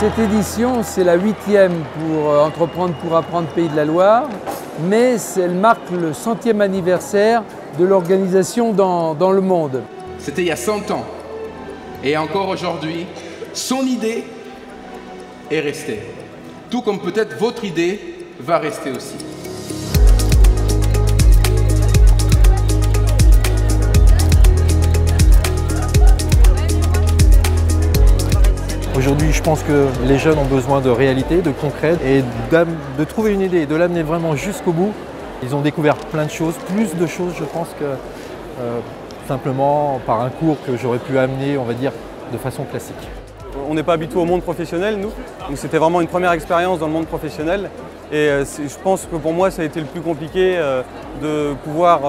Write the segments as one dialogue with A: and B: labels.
A: Cette édition, c'est la 8e pour Entreprendre pour apprendre Pays de la Loire, mais elle marque le 100e anniversaire de l'organisation dans le monde.
B: C'était il y a 100 ans. Et encore aujourd'hui, son idée est restée. Tout comme peut-être votre idée va rester aussi.
C: Aujourd'hui, je pense que les jeunes ont besoin de réalité, de concret et de trouver une idée et de l'amener vraiment jusqu'au bout. Ils ont découvert plein de choses, plus de choses je pense que simplement par un cours que j'aurais pu amener, on va dire, de façon classique.
D: On n'est pas habitué au monde professionnel, nous. Donc c'était vraiment une première expérience dans le monde professionnel. Et je pense que pour moi, ça a été le plus compliqué de pouvoir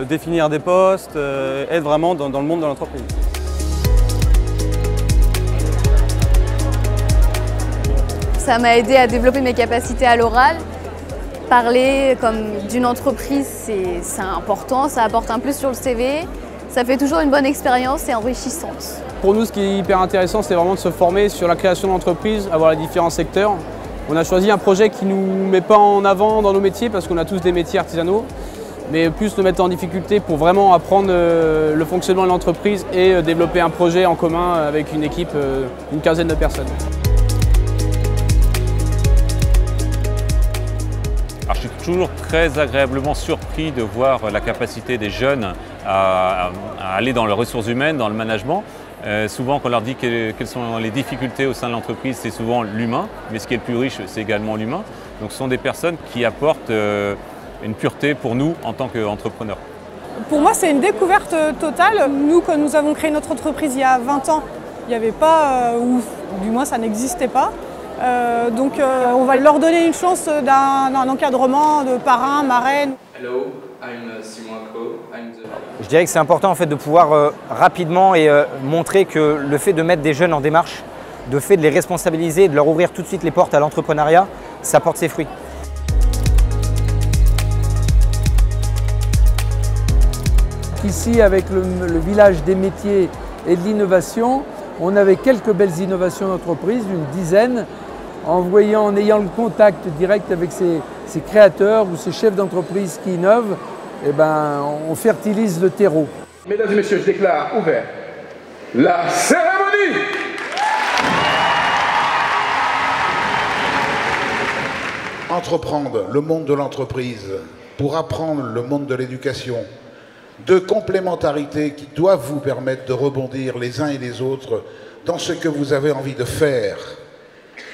D: définir des postes, être vraiment dans le monde de l'entreprise.
E: Ça m'a aidé à développer mes capacités à l'oral. Parler comme d'une entreprise, c'est important, ça apporte un plus sur le CV. Ça fait toujours une bonne expérience et enrichissante.
F: Pour nous, ce qui est hyper intéressant, c'est vraiment de se former sur la création d'entreprise, avoir les différents secteurs. On a choisi un projet qui ne nous met pas en avant dans nos métiers parce qu'on a tous des métiers artisanaux, mais plus nous mettre en difficulté pour vraiment apprendre le fonctionnement de l'entreprise et développer un projet en commun avec une équipe d'une quinzaine de personnes.
G: Alors, je suis toujours très agréablement surpris de voir la capacité des jeunes à aller dans les ressources humaines, dans le management. Souvent, quand on leur dit quelles sont les difficultés au sein de l'entreprise, c'est souvent l'humain, mais ce qui est le plus riche, c'est également l'humain. Donc ce sont des personnes qui apportent une pureté pour nous en tant qu'entrepreneurs.
H: Pour moi, c'est une découverte totale. Nous, quand nous avons créé notre entreprise il y a 20 ans, il n'y avait pas, ou du moins ça n'existait pas. Donc on va leur donner une chance d'un encadrement, de parrain, marraine.
I: Hello, I'm Simon. Je dirais que c'est important en fait de pouvoir rapidement montrer que le fait de mettre des jeunes en démarche, le fait de les responsabiliser et de leur ouvrir tout de suite les portes à l'entrepreneuriat, ça porte ses fruits.
A: Ici, avec le village des métiers et de l'innovation, on avait quelques belles innovations d'entreprise, une dizaine, en ayant le contact direct avec ces créateurs ou ces chefs d'entreprise qui innovent, eh ben, on fertilise le terreau.
B: Mesdames et messieurs, je déclare ouvert la cérémonie.
J: Entreprendre le monde de l'entreprise pour apprendre le monde de l'éducation. Deux complémentarités qui doivent vous permettre de rebondir les uns et les autres dans ce que vous avez envie de faire,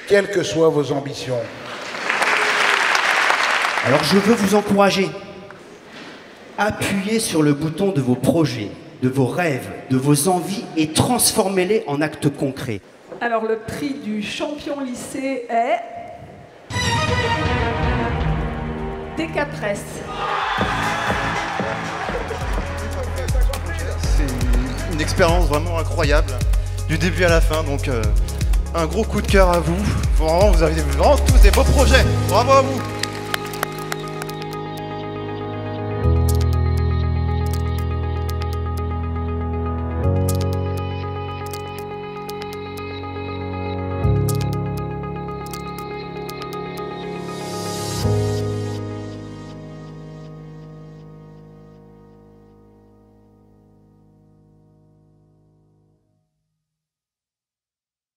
J: quelles que soient vos ambitions.
K: Alors je veux vous encourager. Appuyez sur le bouton de vos projets, de vos rêves, de vos envies et transformez-les en actes concrets.
L: Alors le prix du champion lycée est Décapresse.
M: C'est une expérience vraiment incroyable, du début à la fin, donc un gros coup de cœur à vous. Vraiment, vous avez vraiment tous des beaux projets. Bravo à vous.